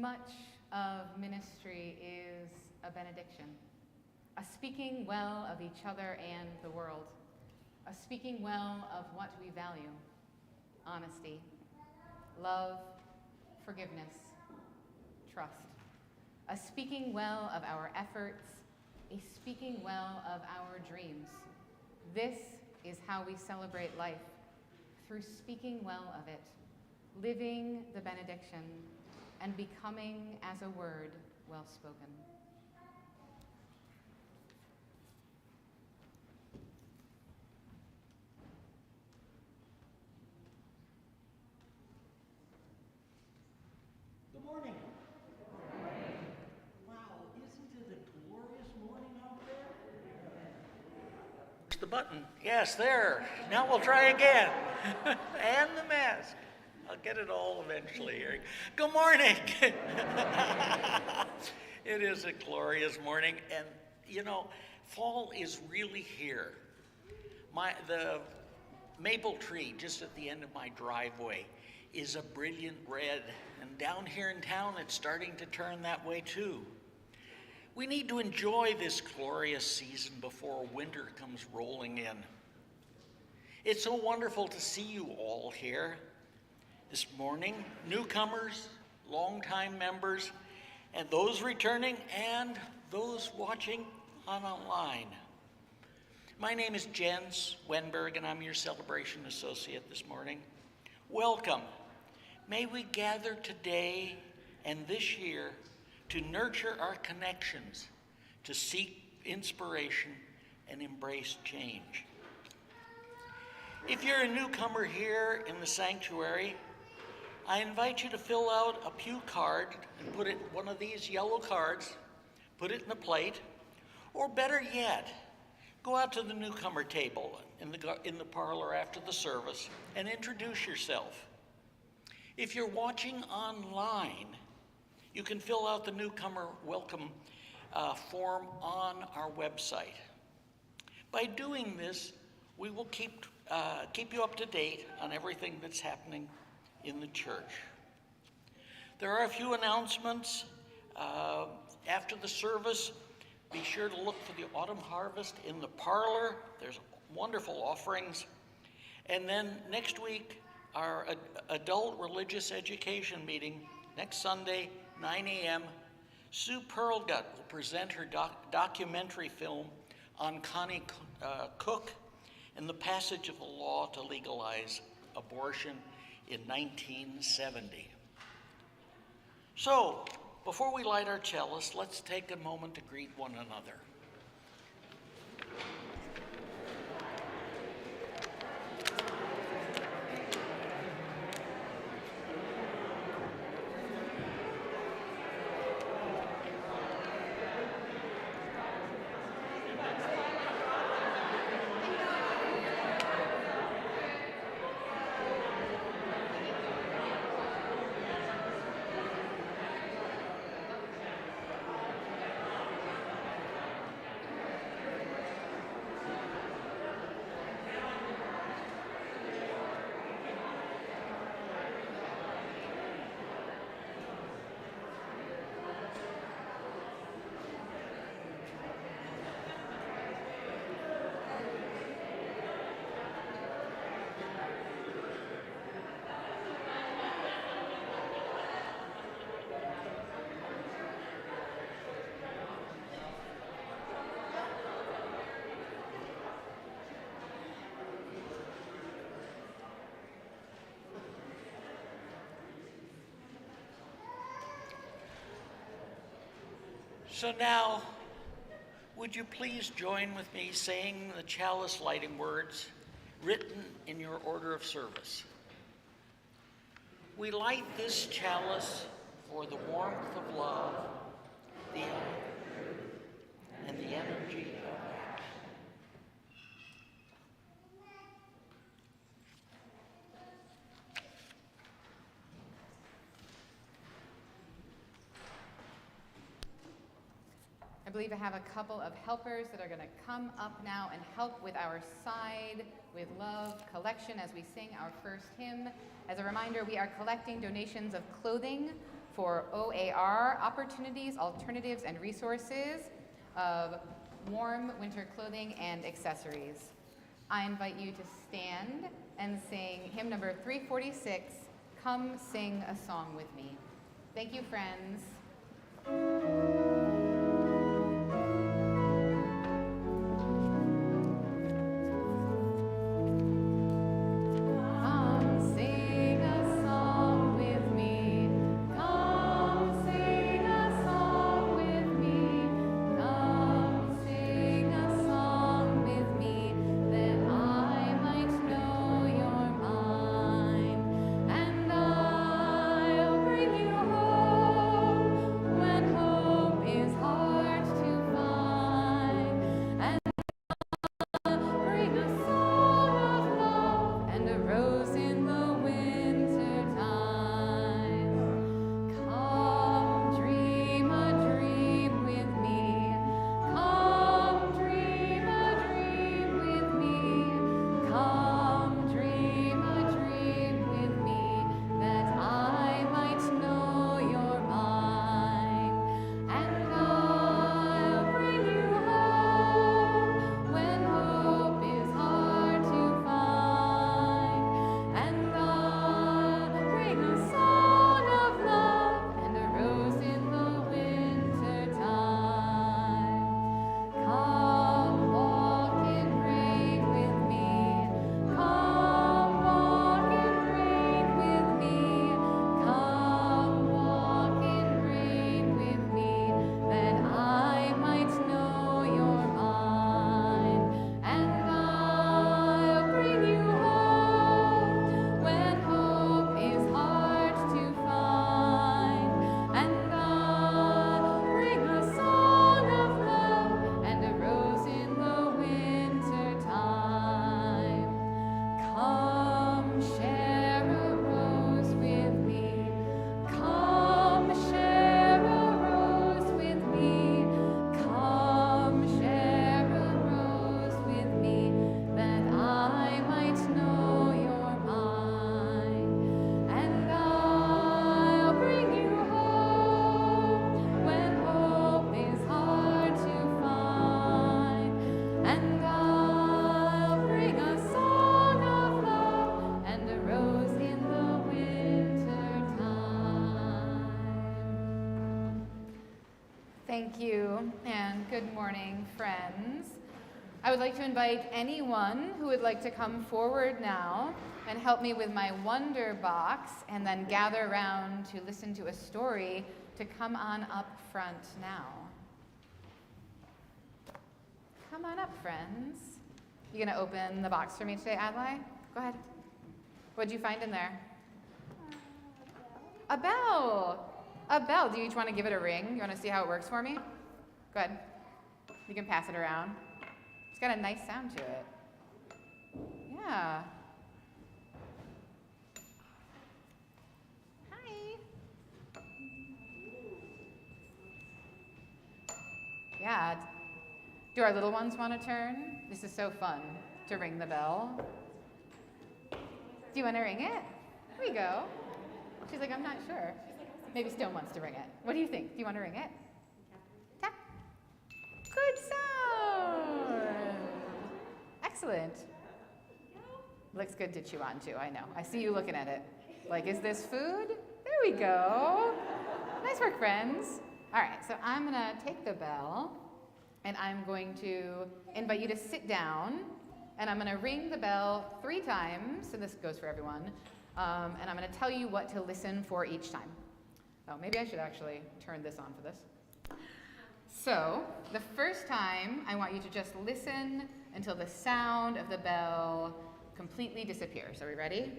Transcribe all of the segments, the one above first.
Much of ministry is a benediction, a speaking well of each other and the world, a speaking well of what we value: honesty, love, forgiveness, trust, a speaking well of our efforts, a speaking well of our dreams. This is how we celebrate life, through speaking well of it, living the benediction, and becoming as a word well spoken. Good morning. Wow, isn't it a glorious morning out there? Push the button. Yes, there. Now we'll try again. And the mask. I'll get it all eventually here. Good morning. It is a glorious morning, and you know, fall is really here. The maple tree just at the end of my driveway is a brilliant red, and down here in town it's starting to turn that way too. We need to enjoy this glorious season before winter comes rolling in. It's so wonderful to see you all here this morning, newcomers, longtime members, and those returning, and those watching online. My name is Jens Wenberg, and I'm your celebration associate this morning. Welcome. May we gather today and this year to nurture our connections, to seek inspiration and embrace change. If you're a newcomer here in the sanctuary, I invite you to fill out a pew card and put it, one of these yellow cards, put it in a plate, or better yet, go out to the newcomer table in the parlor after the service and introduce yourself. If you're watching online, you can fill out the newcomer welcome form on our website. By doing this, we will keep you up to date on everything that's happening in the church. There are a few announcements. After the service, be sure to look for the autumn harvest in the parlor. There's wonderful offerings. And then next week, our adult religious education meeting, next Sunday, 9 a.m. Sue Pearlgut will present her documentary film on Connie Cook and the passage of the law to legalize abortion in 1970. So, before we light our chalice, let's take a moment to greet one another. So now, would you please join with me saying the chalice lighting words written in your order of service? We light this chalice for the warmth of love, the eye of truth, and the energy of action. I believe I have a couple of helpers that are going to come up now and help with our Side with Love collection as we sing our first hymn. As a reminder, we are collecting donations of clothing for OAR, Opportunities, Alternatives, and Resources of Warm Winter Clothing and Accessories. I invite you to stand and sing hymn number 346, Come Sing a Song with Me. Thank you, friends. Thank you, and good morning, friends. I would like to invite anyone who would like to come forward now and help me with my wonder box and then gather around to listen to a story to come on up front now. Come on up, friends. You gonna open the box for me today, Adlai? Go ahead. What'd you find in there? A bell. A bell. Do you each want to give it a ring? You want to see how it works for me? Go ahead. You can pass it around. It's got a nice sound to it. Yeah. Hi. Yeah. Do our little ones want to turn? This is so fun to ring the bell. Do you want to ring it? Here we go. She's like, I'm not sure. Maybe Stone wants to ring it. What do you think? Do you want to ring it? Tap. Good sound. Excellent. Looks good to chew on too, I know. I see you looking at it. Like, is this food? There we go. Nice work, friends. All right, so I'm going to take the bell, and I'm going to invite you to sit down, and I'm going to ring the bell 3 times, so this goes for everyone, and I'm going to tell you what to listen for each time. Oh, maybe I should actually turn this on for this. So, the first time, I want you to just listen until the sound of the bell completely disappears. Are we ready?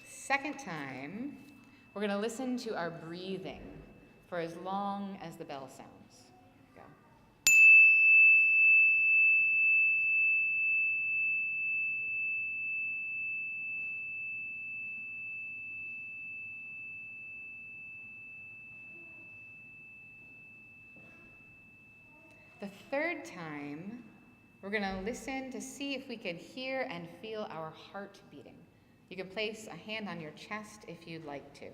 Second time, we're going to listen to our breathing for as long as the bell sounds. Go. third time, we're going to listen to see if we can hear and feel our heart beating. You can place a hand on your chest if you'd like to.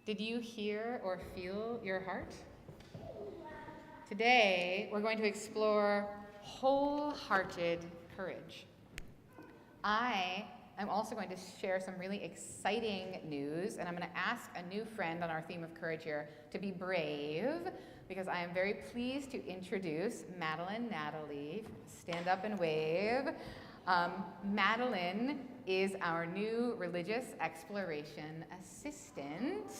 Did you hear or feel your heart? Today, we're going to explore wholehearted courage. I am also going to share some really exciting news, and I'm going to ask a new friend on our theme of courage here to be brave, because I am very pleased to introduce Madeline Natalie. Stand up and wave. Madeline is our new religious exploration assistant.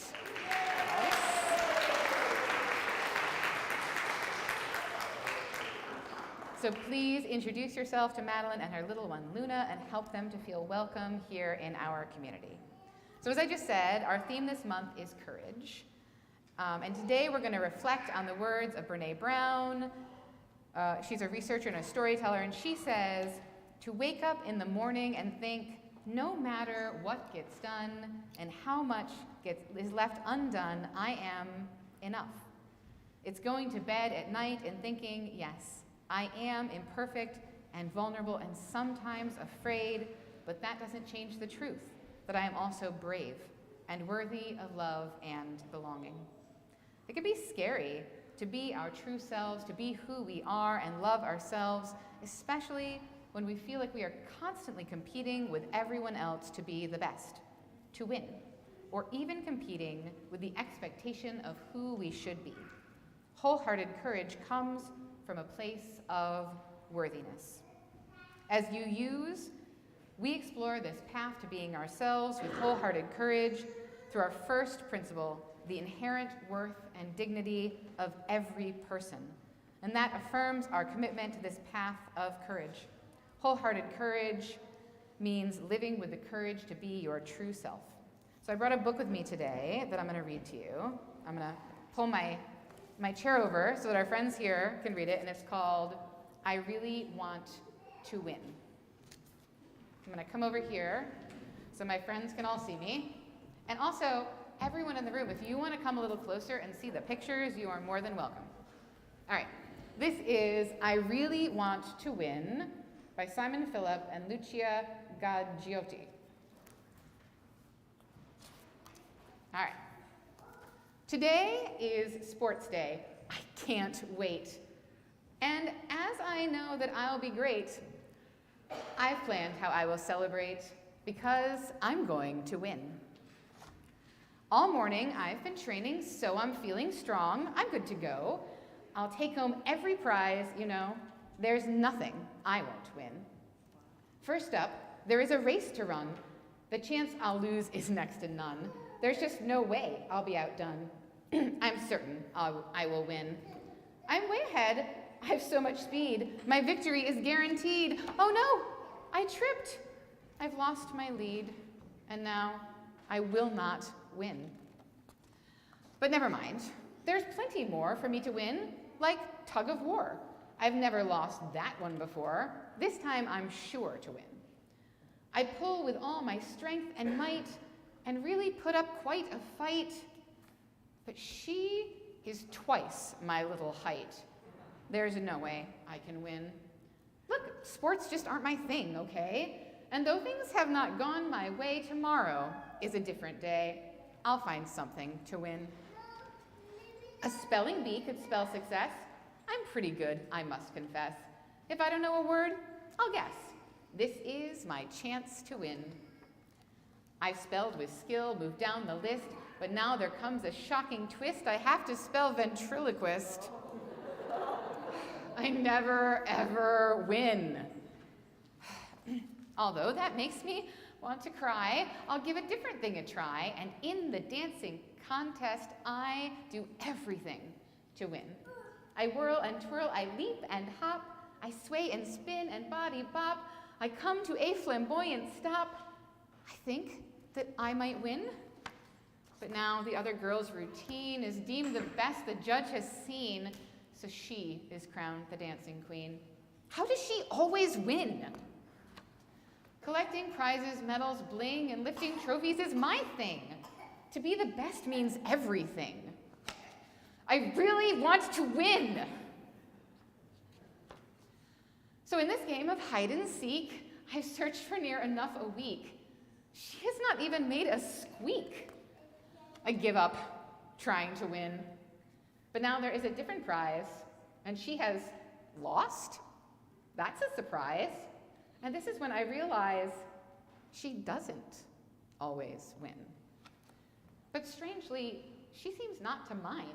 So please introduce yourself to Madeline and her little one Luna and help them to feel welcome here in our community. So as I just said, our theme this month is courage. And today we're going to reflect on the words of Brene Brown. She's a researcher and a storyteller, and she says, to wake up in the morning and think, no matter what gets done and how much is left undone, I am enough. It's going to bed at night and thinking, yes, I am imperfect and vulnerable and sometimes afraid, but that doesn't change the truth that I am also brave and worthy of love and belonging. It can be scary to be our true selves, to be who we are and love ourselves, especially when we feel like we are constantly competing with everyone else to be the best, to win, or even competing with the expectation of who we should be. Wholehearted courage comes from a place of worthiness. As we explore this path to being ourselves with wholehearted courage through our first principle, the inherent worth and dignity of every person. And that affirms our commitment to this path of courage. Wholehearted courage means living with the courage to be your true self. So I brought a book with me today that I'm going to read to you. I'm going to pull my chair over so that our friends here can read it, and it's called I Really Want to Win. I'm going to come over here so my friends can all see me. And also, everyone in the room, if you want to come a little closer and see the pictures, you are more than welcome. All right, this is I Really Want to Win by Simon Philip and Lucia Gaggiotti. All right. Today is sports day. I can't wait. And as I know that I'll be great, I've planned how I will celebrate because I'm going to win. All morning I've been training, so I'm feeling strong. I'm good to go. I'll take home every prize, There's nothing I won't win. First up, there is a race to run. The chance I'll lose is next to none. There's just no way I'll be outdone. I'm certain I will win. I'm way ahead. I have so much speed. My victory is guaranteed. Oh no, I tripped. I've lost my lead, and now I will not win. But never mind. There's plenty more for me to win, like tug of war. I've never lost that one before. This time I'm sure to win. I pull with all my strength and might and really put up quite a fight. But she is twice my little height. There's no way I can win. Look, sports just aren't my thing, okay? And though things have not gone my way, tomorrow is a different day. I'll find something to win. A spelling bee could spell success. I'm pretty good, I must confess. If I don't know a word, I'll guess. This is my chance to win. I've spelled with skill, moved down the list, but now there comes a shocking twist. I have to spell ventriloquist. I never, ever win. Although that makes me want to cry, I'll give a different thing a try, and in the dancing contest, I do everything to win. I whirl and twirl, I leap and hop, I sway and spin and body bop, I come to a flamboyant stop. I think that I might win, but now the other girl's routine is deemed the best the judge has seen, so she is crowned the dancing queen. How does she always win? Collecting prizes, medals, bling, and lifting trophies is my thing. To be the best means everything. I really want to win. So in this game of hide and seek, I've searched for near enough a week. She has not even made a squeak. I give up trying to win. But now there is a different prize, and she has lost? That's a surprise. And this is when I realize she doesn't always win. But strangely, she seems not to mind.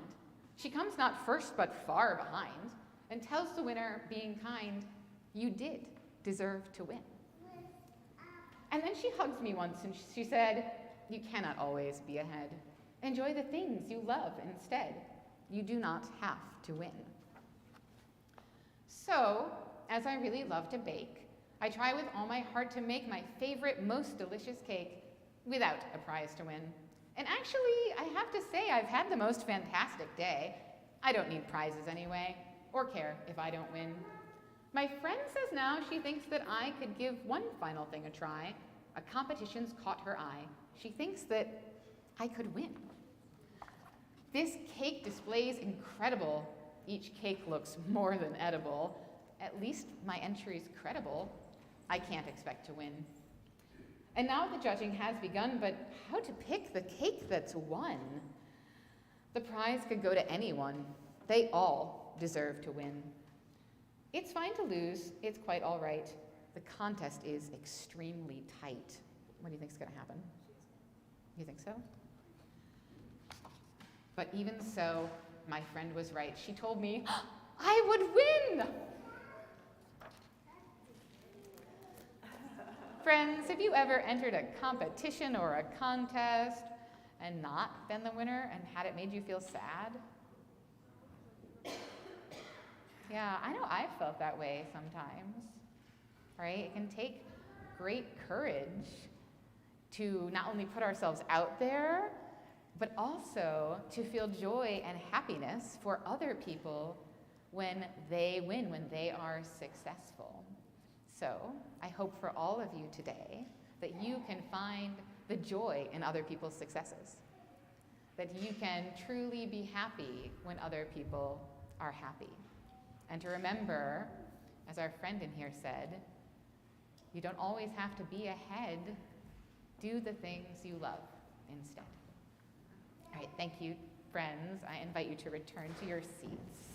She comes not first but far behind, and tells the winner, being kind, "You did deserve to win." And then she hugs me once and she said, "You cannot always be ahead. Enjoy the things you love instead. You do not have to win." So, as I really love to bake, I try with all my heart to make my favorite, most delicious cake without a prize to win. And actually, I have to say I've had the most fantastic day. I don't need prizes anyway, or care if I don't win. My friend says now she thinks that I could give one final thing a try. A competition's caught her eye. She thinks that I could win. This cake display's incredible. Each cake looks more than edible. At least my entry's credible. I can't expect to win. And now the judging has begun, but how to pick the cake that's won? The prize could go to anyone. They all deserve to win. It's fine to lose. It's quite all right. The contest is extremely tight. What do you think's gonna happen? You think so? But even so, my friend was right. She told me I would win. Friends, have you ever entered a competition or a contest and not been the winner and had it made you feel sad? Yeah, I know I've felt that way sometimes, right? It can take great courage to not only put ourselves out there, but also to feel joy and happiness for other people when they win, when they are successful. So I hope for all of you today that you can find the joy in other people's successes, that you can truly be happy when other people are happy. And to remember, as our friend in here said, you don't always have to be ahead. Do the things you love instead. All right, thank you, friends. I invite you to return to your seats.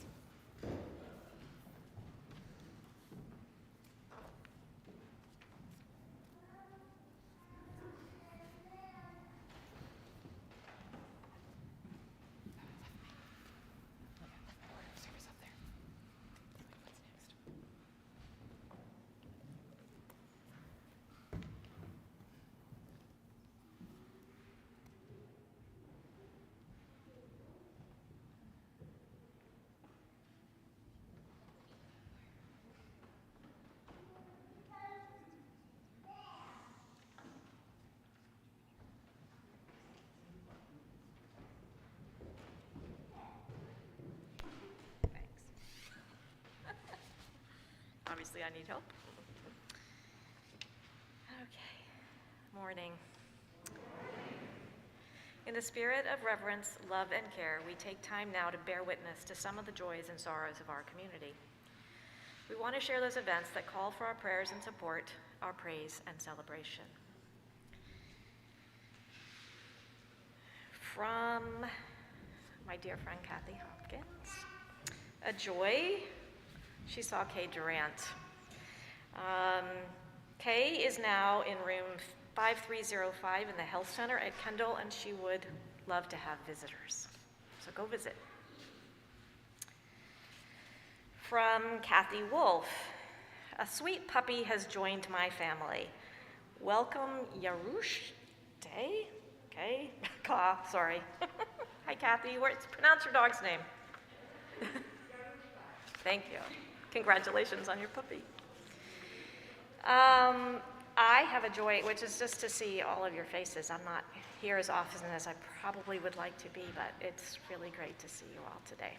Obviously, I need help. Okay, morning. In the spirit of reverence, love, and care, we take time now to bear witness to some of the joys and sorrows of our community. We want to share those events that call for our prayers and support, our praise and celebration. From my dear friend Kathy Hopkins, a joy. She saw Kay Durant. Kay is now in room 5305 in the health center at Kendall, and she would love to have visitors. So go visit. From Kathy Wolf, a sweet puppy has joined my family. Welcome, Yarush Day? Okay, sorry. Hi, Kathy. Pronounce your dog's name. Thank you. Congratulations on your puppy. I have a joy, which is just to see all of your faces. I'm not here as often as I probably would like to be, but it's really great to see you all today.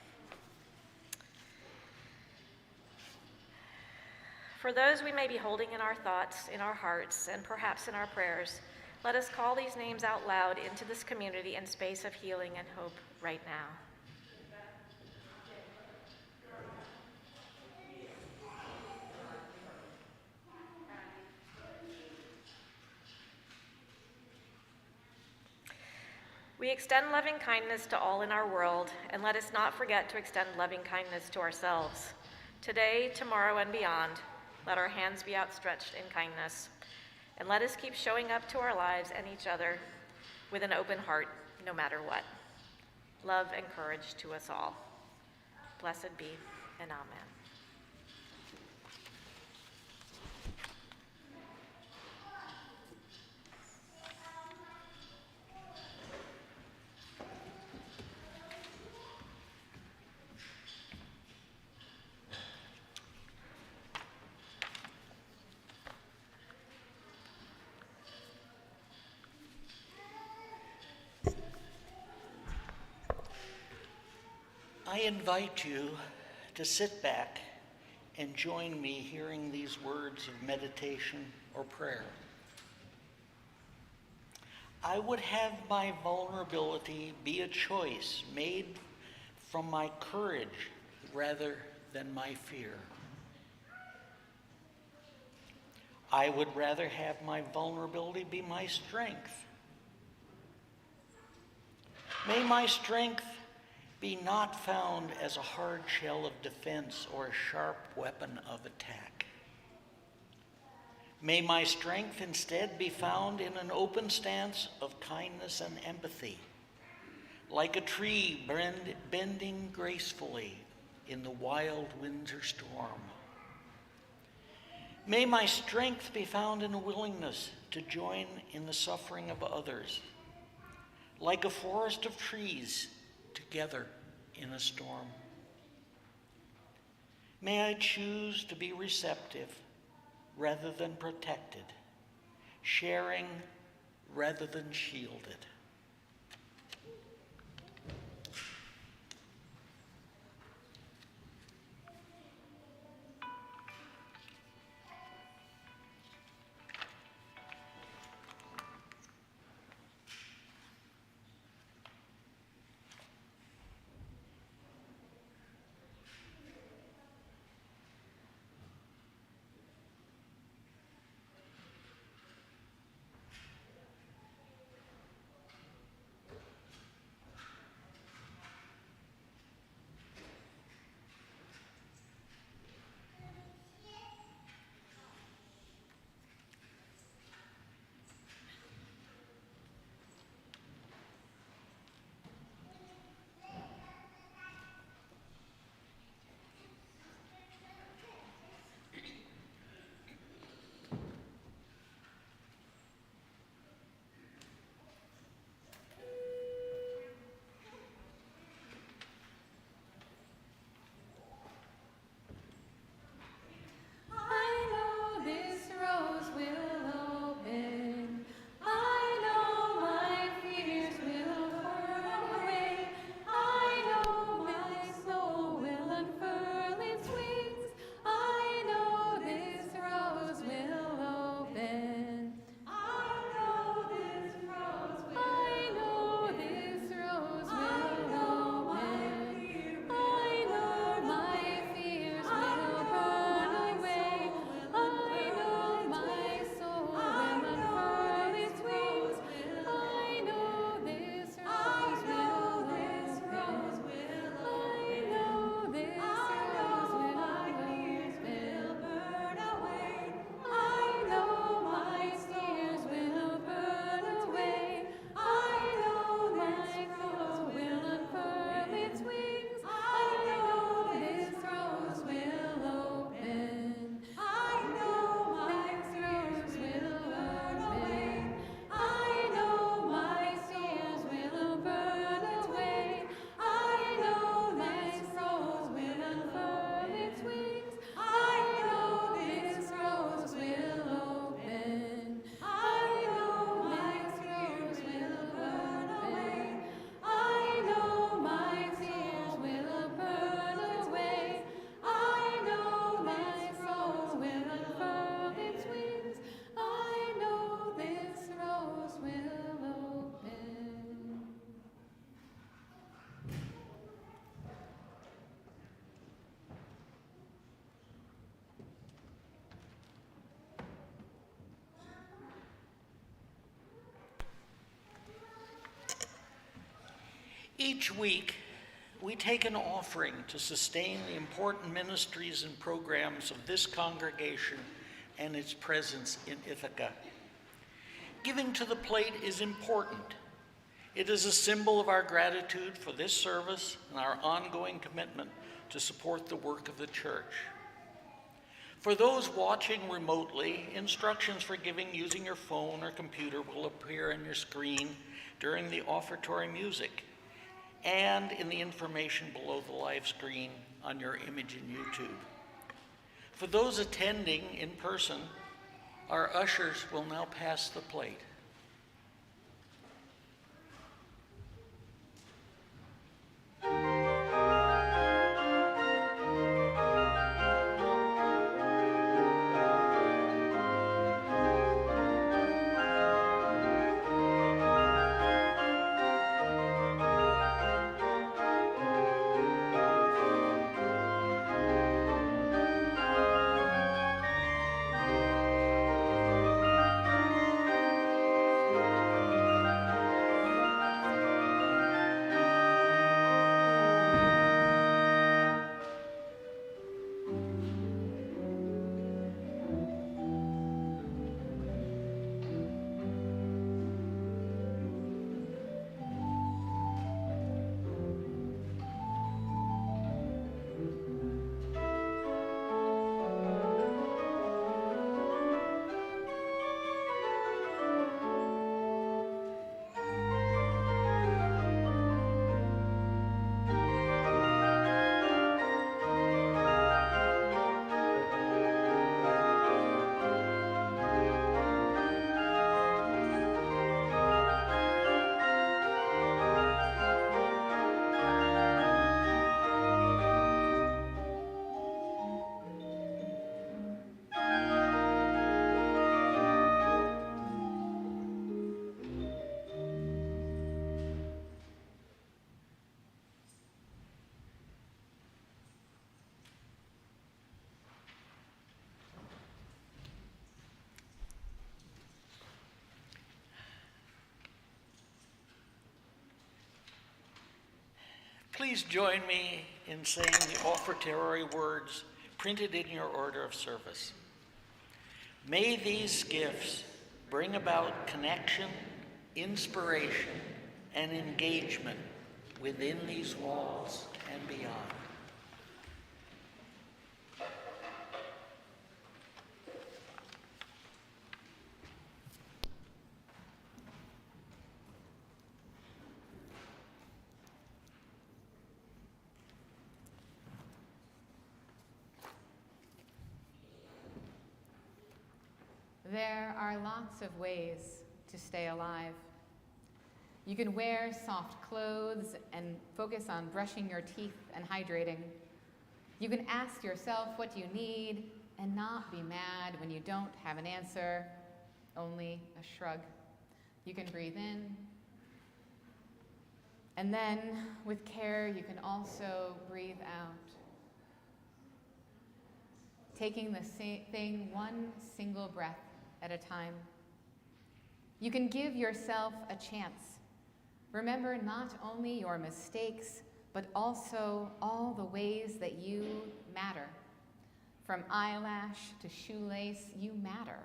For those we may be holding in our thoughts, in our hearts, and perhaps in our prayers, let us call these names out loud into this community and space of healing and hope right now. We extend loving kindness to all in our world, and let us not forget to extend loving kindness to ourselves. Today, tomorrow, and beyond, let our hands be outstretched in kindness, and let us keep showing up to our lives and each other with an open heart, no matter what. Love and courage to us all. Blessed be, and amen. I invite you to sit back and join me hearing these words of meditation or prayer. I would have my vulnerability be a choice made from my courage rather than my fear. I would rather have my vulnerability be my strength. May my strength be not found as a hard shell of defense or a sharp weapon of attack. May my strength instead be found in an open stance of kindness and empathy, like a tree bending gracefully in the wild winter storm. May my strength be found in a willingness to join in the suffering of others, like a forest of trees together in a storm. May I choose to be receptive rather than protected, sharing rather than shielded. Each week, we take an offering to sustain the important ministries and programs of this congregation and its presence in Ithaca. Giving to the plate is important. It is a symbol of our gratitude for this service and our ongoing commitment to support the work of the church. For those watching remotely, instructions for giving using your phone or computer will appear on your screen during the offertory music and in the information below the live screen on your image in YouTube. For those attending in person, our ushers will now pass the plate. Please join me in saying the offertory words printed in your order of service. May these gifts bring about connection, inspiration, and engagement within these walls and beyond. There are lots of ways to stay alive. You can wear soft clothes and focus on brushing your teeth and hydrating. You can ask yourself what you need and not be mad when you don't have an answer, only a shrug. You can breathe in. And then, with care, you can also breathe out. Taking the thing one single breath at a time. You can give yourself a chance. Remember not only your mistakes, but also all the ways that you matter. From eyelash to shoelace, you matter.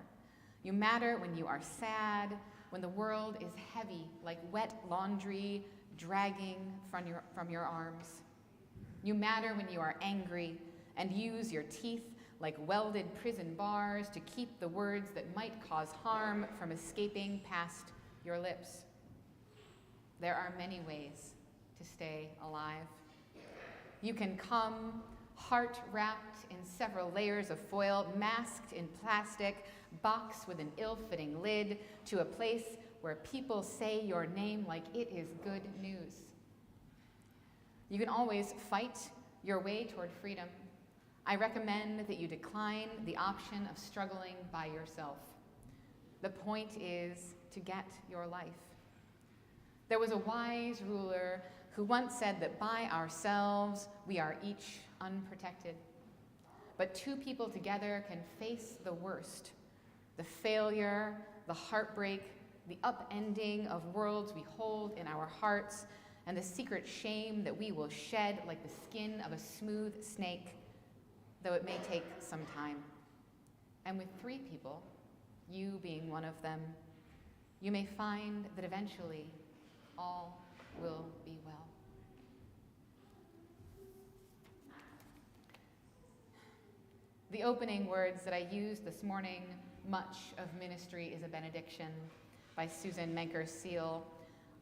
You matter when you are sad, when the world is heavy like wet laundry dragging from your arms. You matter when you are angry and use your teeth like welded prison bars to keep the words that might cause harm from escaping past your lips. There are many ways to stay alive. You can come heart wrapped in several layers of foil, masked in plastic, boxed with an ill-fitting lid, to a place where people say your name like it is good news. You can always fight your way toward freedom. I recommend that you decline the option of struggling by yourself. The point is to get your life. There was a wise ruler who once said that by ourselves we are each unprotected. But two people together can face the worst, the failure, the heartbreak, the upending of worlds we hold in our hearts, and the secret shame that we will shed like the skin of a smooth snake, though it may take some time. And with 3 people, you being one of them, you may find that eventually all will be well. The opening words that I used this morning, "Much of ministry is a benediction," by Susan Menker-Seal,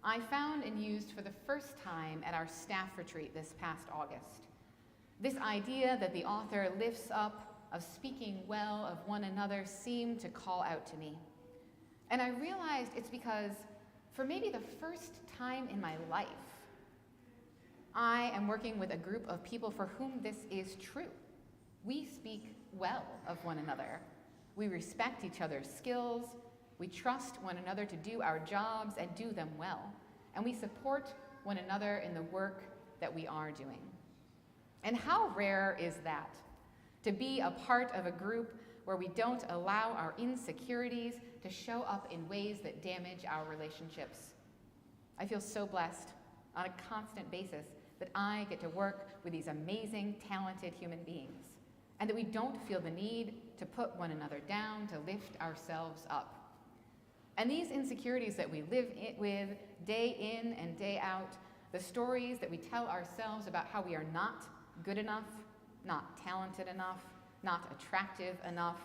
I found and used for the first time at our staff retreat this past August. This idea that the author lifts up of speaking well of one another seemed to call out to me. And I realized it's because, for maybe the first time in my life, I am working with a group of people for whom this is true. We speak well of one another. We respect each other's skills. We trust one another to do our jobs and do them well. And we support one another in the work that we are doing. And how rare is that? To be a part of a group where we don't allow our insecurities to show up in ways that damage our relationships. I feel so blessed on a constant basis that I get to work with these amazing, talented human beings, and that we don't feel the need to put one another down, to lift ourselves up. And these insecurities that we live with day in and day out, the stories that we tell ourselves about how we are not good enough, not talented enough, not attractive enough,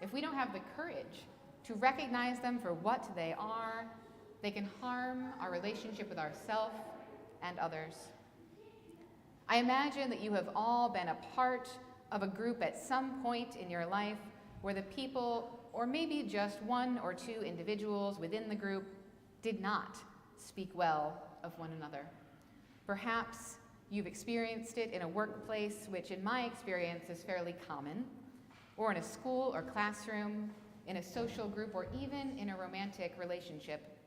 if we don't have the courage to recognize them for what they are, they can harm our relationship with ourselves and others. I imagine that you have all been a part of a group at some point in your life where the people, or maybe just 1 or 2 individuals within the group, did not speak well of one another. Perhaps you've experienced it in a workplace, which in my experience is fairly common, or in a school or classroom, in a social group, or even in a romantic relationship,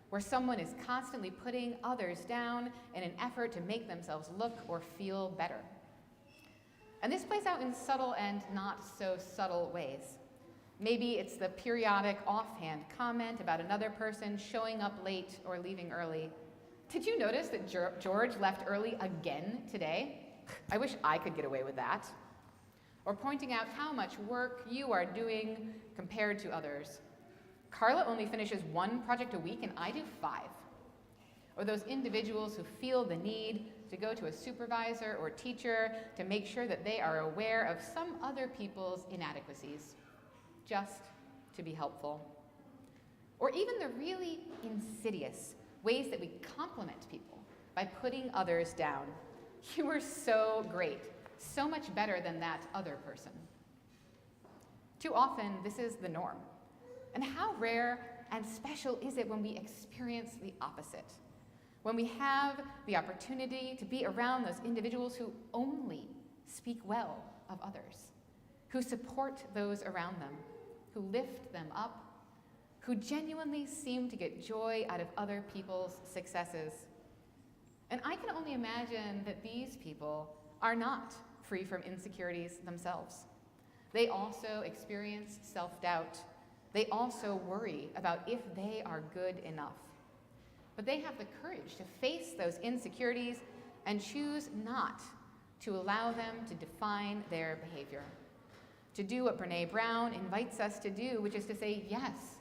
where someone is constantly putting others down in an effort to make themselves look or feel better. And this plays out in subtle and not so subtle ways. Maybe it's the periodic offhand comment about another person showing up late or leaving early. Did you notice that George left early again today? I wish I could get away with that. Or pointing out how much work you are doing compared to others. Carla only finishes 1 project a week and I do 5. Or those individuals who feel the need to go to a supervisor or teacher to make sure that they are aware of some other people's inadequacies, just to be helpful. Or even the really insidious ways that we compliment people by putting others down. You are so great, so much better than that other person. Too often, this is the norm. And how rare and special is it when we experience the opposite? When we have the opportunity to be around those individuals who only speak well of others, who support those around them, who lift them up, who genuinely seem to get joy out of other people's successes. And I can only imagine that these people are not free from insecurities themselves. They also experience self-doubt. They also worry about if they are good enough. But they have the courage to face those insecurities and choose not to allow them to define their behavior. To do what Brené Brown invites us to do, which is to say, yes,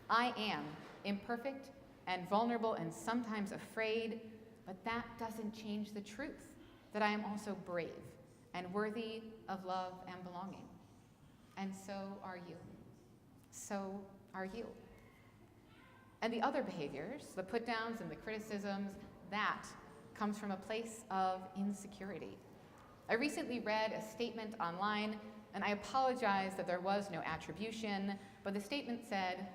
I am imperfect and vulnerable and sometimes afraid, but that doesn't change the truth that I am also brave and worthy of love and belonging. And so are you. So are you. And the other behaviors, the put-downs and the criticisms, that comes from a place of insecurity. I recently read a statement online, and I apologize that there was no attribution, but the statement said,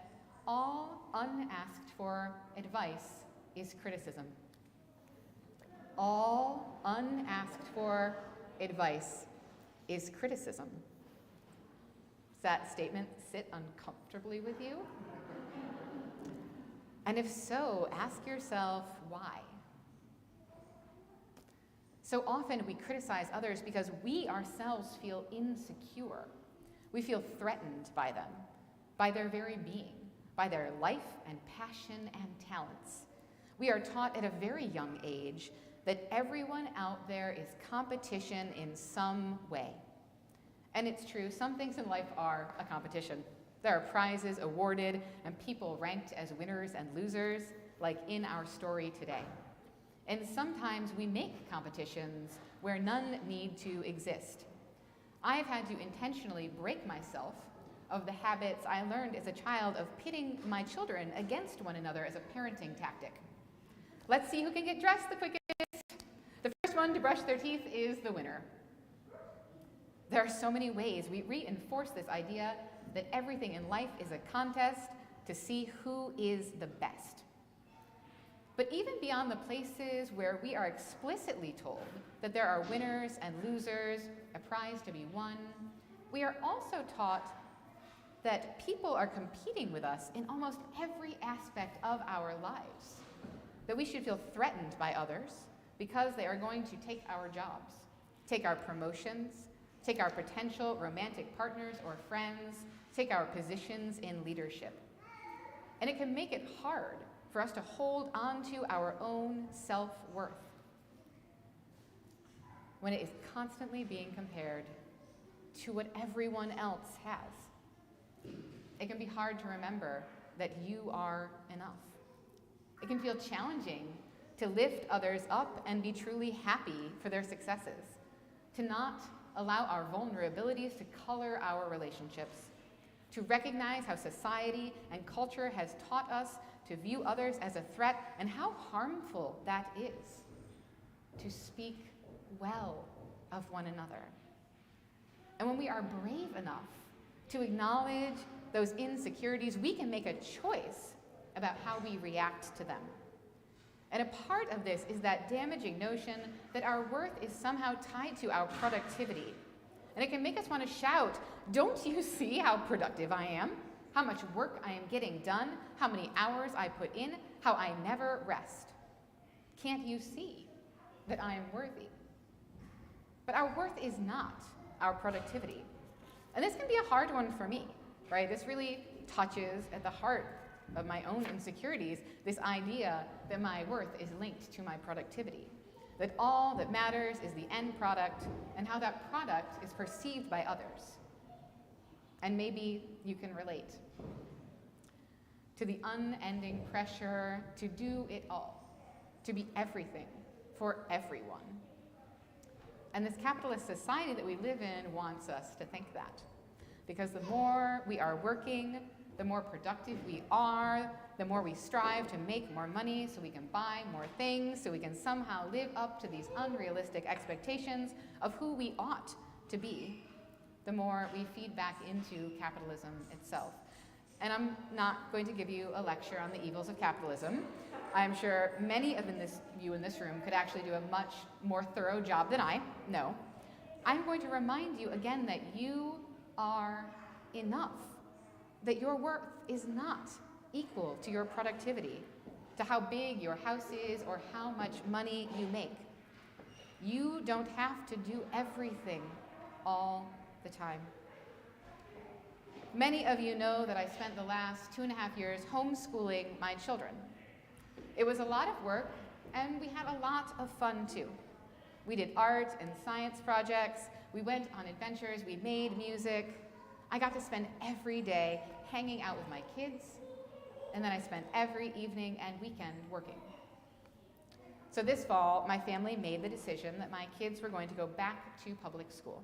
"All unasked for advice is criticism." All unasked for advice is criticism. Does that statement sit uncomfortably with you? And if so, ask yourself why. So often we criticize others because we ourselves feel insecure. We feel threatened by them, by their very being, by their life and passion and talents. We are taught at a very young age that everyone out there is competition in some way. And it's true, some things in life are a competition. There are prizes awarded and people ranked as winners and losers, like in our story today. And sometimes we make competitions where none need to exist. I have had to intentionally break myself of the habits I learned as a child of pitting my children against one another as a parenting tactic. Let's see who can get dressed the quickest. The first one to brush their teeth is the winner. There are so many ways we reinforce this idea that everything in life is a contest to see who is the best. But even beyond the places where we are explicitly told that there are winners and losers, a prize to be won, we are also taught that people are competing with us in almost every aspect of our lives, that we should feel threatened by others because they are going to take our jobs, take our promotions, take our potential romantic partners or friends, take our positions in leadership. And it can make it hard for us to hold on to our own self-worth when it is constantly being compared to what everyone else has. It can be hard to remember that you are enough. It can feel challenging to lift others up and be truly happy for their successes, to not allow our vulnerabilities to color our relationships, to recognize how society and culture has taught us to view others as a threat and how harmful that is, to speak well of one another. And when we are brave enough to acknowledge those insecurities, we can make a choice about how we react to them. And a part of this is that damaging notion that our worth is somehow tied to our productivity. And it can make us want to shout, "Don't you see how productive I am? How much work I am getting done, how many hours I put in, how I never rest. Can't you see that I am worthy?" But our worth is not our productivity. And this can be a hard one for me, right? This really touches at the heart of my own insecurities, this idea that my worth is linked to my productivity, that all that matters is the end product and how that product is perceived by others. And maybe you can relate to the unending pressure to do it all, to be everything for everyone. And this capitalist society that we live in wants us to think that. Because the more we are working, the more productive we are, the more we strive to make more money so we can buy more things, so we can somehow live up to these unrealistic expectations of who we ought to be, the more we feed back into capitalism itself. And I'm not going to give you a lecture on the evils of capitalism. I'm sure many of you in this room could actually do a much more thorough job than I. No. I'm going to remind you again that you are enough, that your worth is not equal to your productivity, to how big your house is or how much money you make. You don't have to do everything all the time. Many of you know that I spent the last 2.5 years homeschooling my children. It was a lot of work, and we had a lot of fun too. We did art and science projects, we went on adventures, we made music. I got to spend every day hanging out with my kids, and then I spent every evening and weekend working. So this fall, my family made the decision that my kids were going to go back to public school.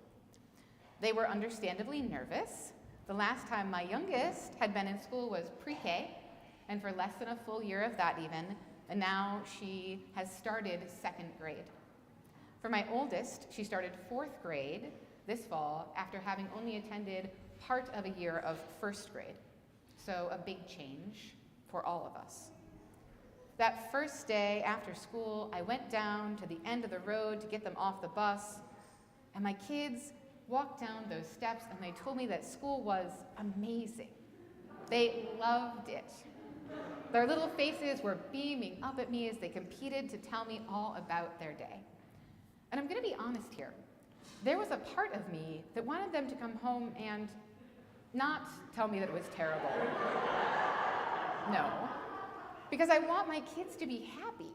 They were understandably nervous. The last time my youngest had been in school was pre-K, and for less than a full year of that even, and now she has started 2nd grade. For my oldest, she started 4th grade this fall after having only attended part of a year of 1st grade. So a big change for all of us. That first day after school, I went down to the end of the road to get them off the bus, and my kids walked down those steps and they told me that school was amazing. They loved it. Their little faces were beaming up at me as they competed to tell me all about their day. And I'm going to be honest here. There was a part of me that wanted them to come home and not tell me that it was terrible. No. because I want my kids to be happy.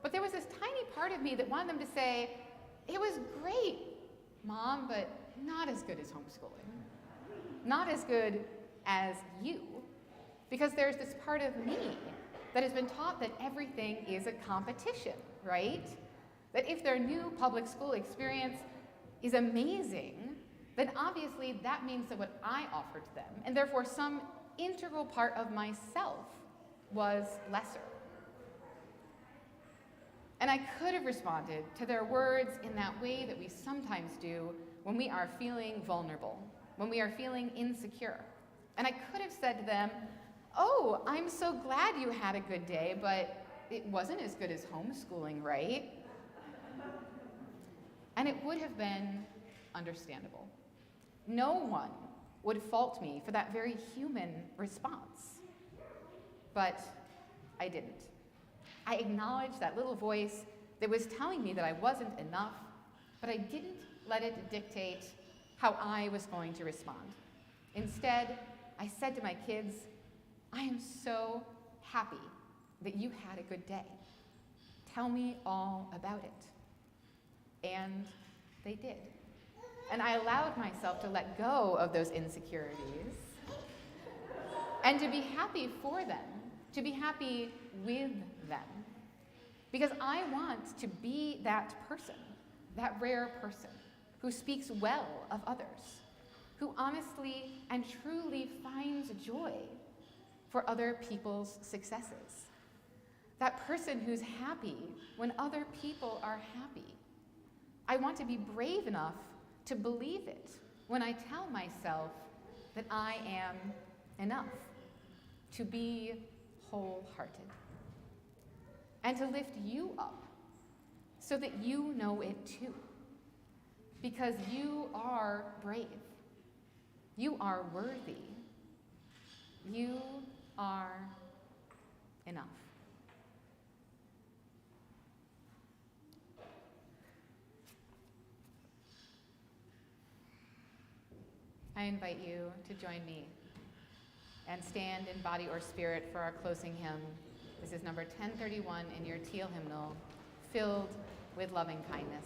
But there was this tiny part of me that wanted them to say, it was great, Mom, but not as good as homeschooling. Not as good as you. Because there's this part of me that has been taught that everything is a competition, right? That if their new public school experience is amazing, then obviously that means that what I offered to them, and therefore some integral part of myself, was lesser. And I could have responded to their words in that way that we sometimes do when we are feeling vulnerable, when we are feeling insecure. And I could have said to them, oh, I'm so glad you had a good day, but it wasn't as good as homeschooling, right? And it would have been understandable. No one would fault me for that very human response. But I didn't. I acknowledged that little voice that was telling me that I wasn't enough, but I didn't let it dictate how I was going to respond. Instead, I said to my kids, I am so happy that you had a good day. Tell me all about it. And they did. And I allowed myself to let go of those insecurities and to be happy for them, to be happy with them. Because I want to be that person, that rare person who speaks well of others, who honestly and truly finds joy for other people's successes. That person who's happy when other people are happy. I want to be brave enough to believe it when I tell myself that I am enough, to be wholehearted, and to lift you up so that you know it too. Because you are brave. You are worthy. You are enough. I invite you to join me and stand in body or spirit for our closing hymn. This is number 1031 in your teal hymnal, Filled with Loving Kindness.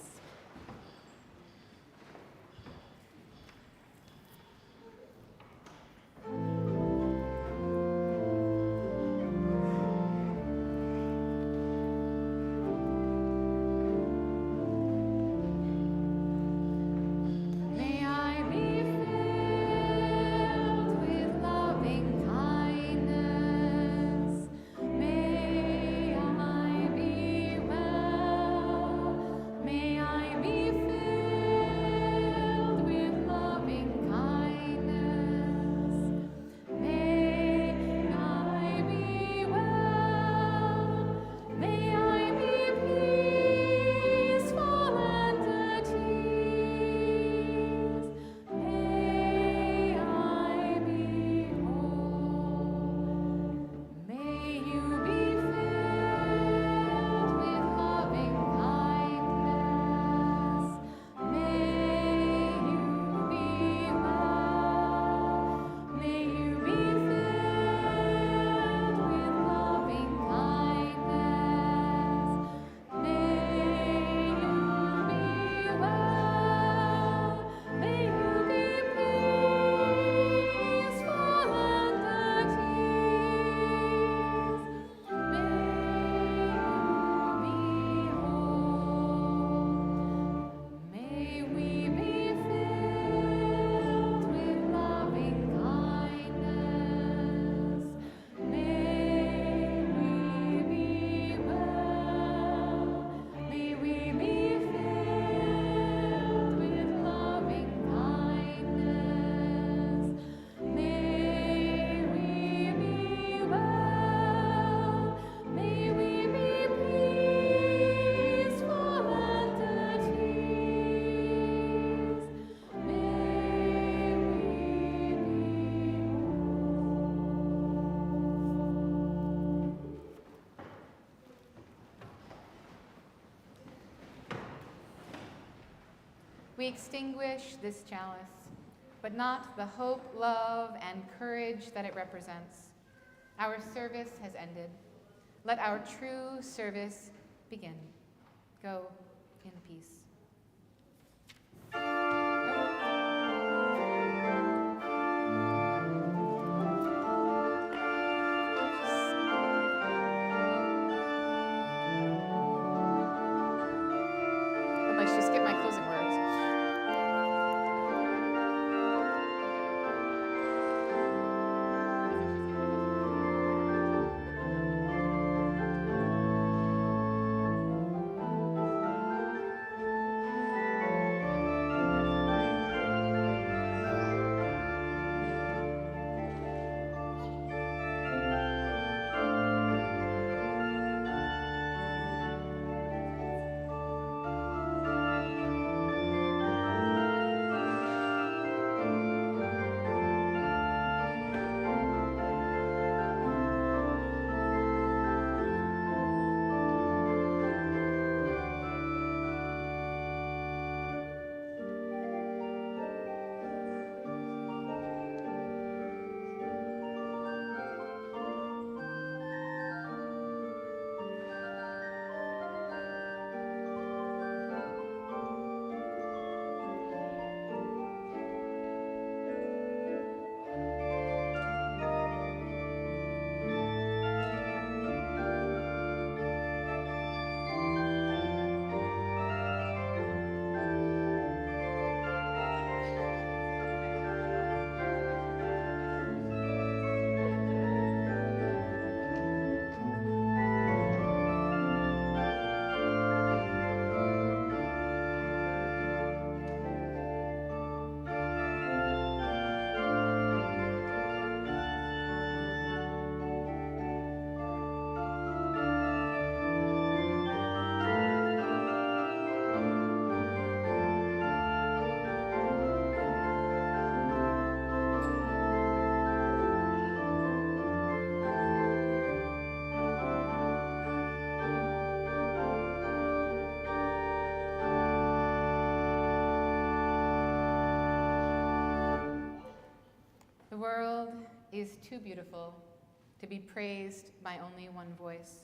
We extinguish this chalice, but not the hope, love, and courage that it represents. Our service has ended. Let our true service begin. Go in peace. I should skip my closing words. The world is too beautiful to be praised by only one voice.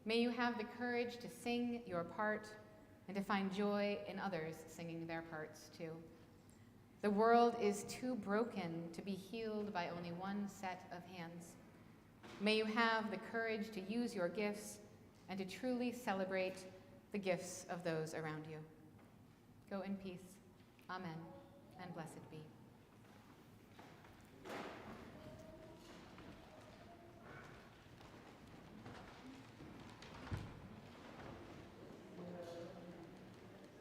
May you have the courage to sing your part and to find joy in others singing their parts too. The world is too broken to be healed by only one set of hands. May you have the courage to use your gifts and to truly celebrate the gifts of those around you. Go in peace. Amen, and blessed be.